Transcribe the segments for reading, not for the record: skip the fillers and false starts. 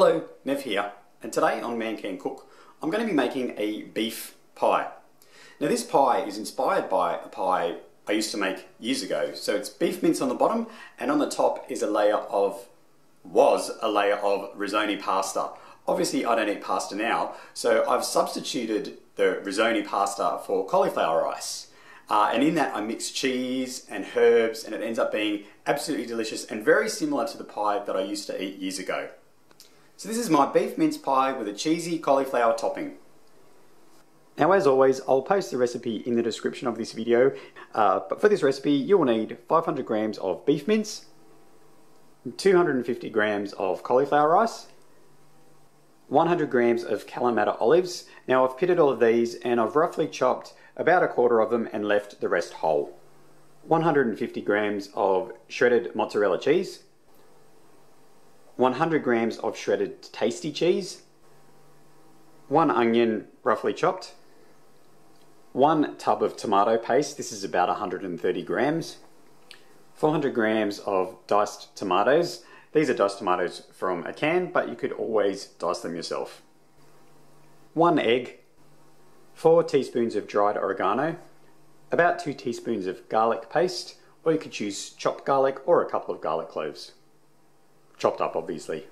Hello, Nev here, and today on Man Can Cook, I'm going to be making a beef pie. Now this pie is inspired by a pie I used to make years ago. So it's beef mince on the bottom, and on the top is was a layer of Risoni pasta. Obviously I don't eat pasta now, so I've substituted the Risoni pasta for cauliflower rice. And in that I mix cheese and herbs, and it ends up being absolutely delicious and very similar to the pie that I used to eat years ago. So this is my beef mince pie with a cheesy cauliflower topping. Now as always, I'll post the recipe in the description of this video, but for this recipe you will need 500 grams of beef mince, 250 grams of cauliflower rice, 100 grams of kalamata olives. Now I've pitted all of these and I've roughly chopped about a quarter of them and left the rest whole. 150 grams of shredded mozzarella cheese, 100 grams of shredded tasty cheese, 1 onion roughly chopped, 1 tub of tomato paste, this is about 130 grams, 400 grams of diced tomatoes. These are diced tomatoes from a can, but you could always dice them yourself. 1 egg, 4 teaspoons of dried oregano, about 2 teaspoons of garlic paste, or you could choose chopped garlic or a couple of garlic cloves. Chopped up obviously.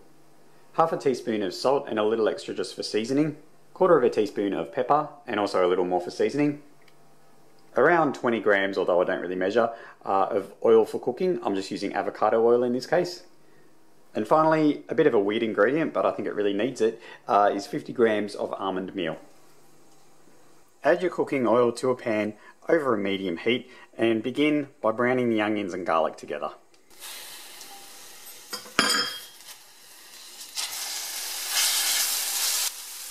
Half a teaspoon of salt and a little extra just for seasoning. Quarter of a teaspoon of pepper and also a little more for seasoning. Around 20 grams, although I don't really measure, of oil for cooking. I'm just using avocado oil in this case. And finally, a bit of a weird ingredient, but I think it really needs it, is 50 grams of almond meal. Add your cooking oil to a pan over a medium heat and begin by browning the onions and garlic together.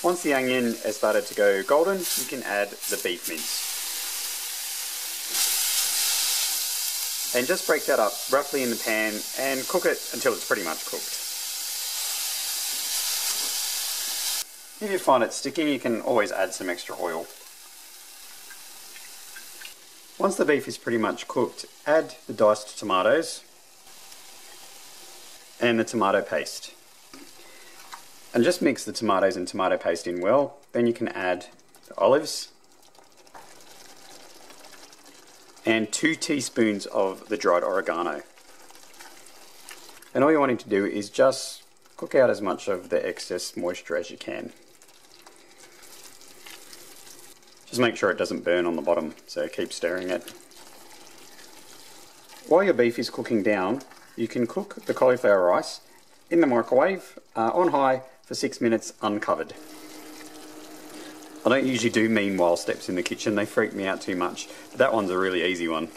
Once the onion has started to go golden, you can add the beef mince. And just break that up roughly in the pan and cook it until it's pretty much cooked. If you find it sticking, you can always add some extra oil. Once the beef is pretty much cooked, add the diced tomatoes and the tomato paste. And just mix the tomatoes and tomato paste in well. Then you can add the olives and 2 teaspoons of the dried oregano. And all you're wanting to do is just cook out as much of the excess moisture as you can. Just make sure it doesn't burn on the bottom, so keep stirring it. While your beef is cooking down, you can cook the cauliflower rice in the microwave on high for 6 minutes uncovered. I don't usually do meanwhile steps in the kitchen, they freak me out too much, but that one's a really easy one.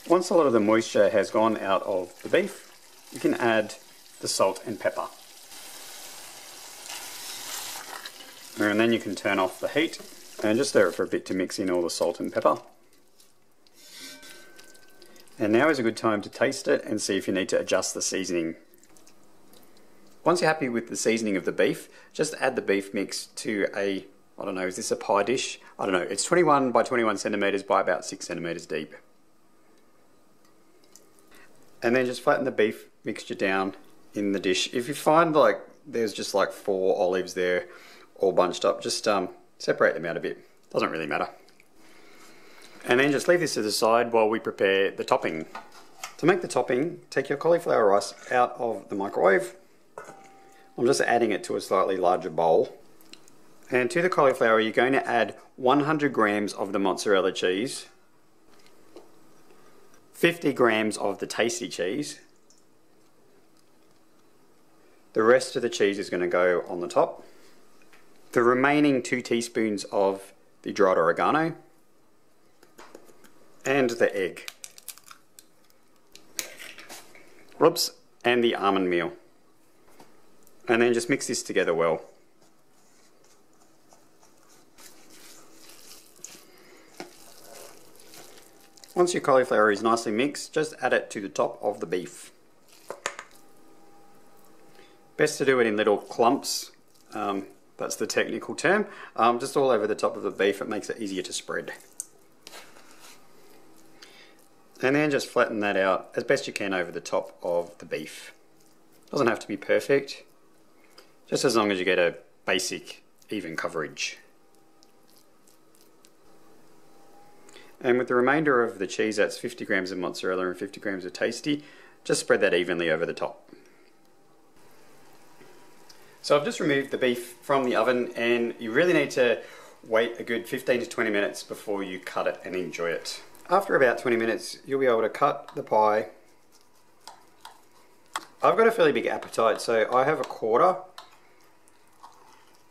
Once a lot of the moisture has gone out of the beef, you can add the salt and pepper. And then you can turn off the heat and just stir it for a bit to mix in all the salt and pepper. And now is a good time to taste it and see if you need to adjust the seasoning. Once you're happy with the seasoning of the beef, just add the beef mix to a, I don't know, is this a pie dish? I don't know, it's 21 by 21 centimeters by about 6 centimeters deep. And then just flatten the beef mixture down in the dish. If you find like there's just like 4 olives there all bunched up, just separate them out a bit. Doesn't really matter. And then just leave this to the side while we prepare the topping. To make the topping, take your cauliflower rice out of the microwave. I'm just adding it to a slightly larger bowl. And to the cauliflower you're going to add 100 grams of the mozzarella cheese, 50 grams of the tasty cheese. The rest of the cheese is going to go on the top. The remaining 2 teaspoons of the dried oregano and the egg. Whoops, and the almond meal. And then just mix this together well. Once your cauliflower is nicely mixed, just add it to the top of the beef. Best to do it in little clumps, that's the technical term, just all over the top of the beef. It makes it easier to spread. And then just flatten that out as best you can over the top of the beef. Doesn't have to be perfect, just as long as you get a basic even coverage. And with the remainder of the cheese, that's 50 grams of mozzarella and 50 grams of tasty, just spread that evenly over the top. So I've just removed the beef from the oven, and you really need to wait a good 15 to 20 minutes before you cut it and enjoy it. After about 20 minutes, you'll be able to cut the pie. I've got a fairly big appetite, so I have a quarter,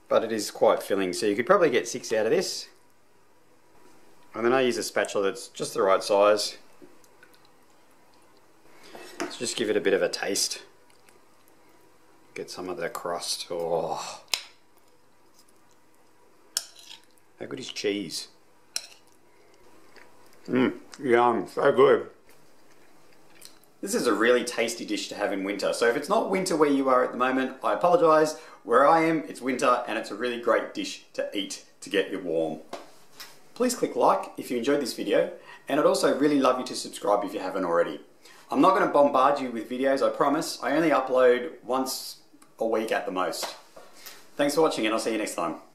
but it is quite filling, so you could probably get 6 out of this. And then I use a spatula that's just the right size. So just give it a bit of a taste. Get some of the crust. Oh, how good is cheese? Yum, so good. This is a really tasty dish to have in winter. So if it's not winter where you are at the moment, I apologise. Where I am, it's winter, and it's a really great dish to eat to get you warm. Please click like if you enjoyed this video, and I'd also really love you to subscribe if you haven't already. I'm not going to bombard you with videos, I promise. I only upload once a week at the most. Thanks for watching, and I'll see you next time.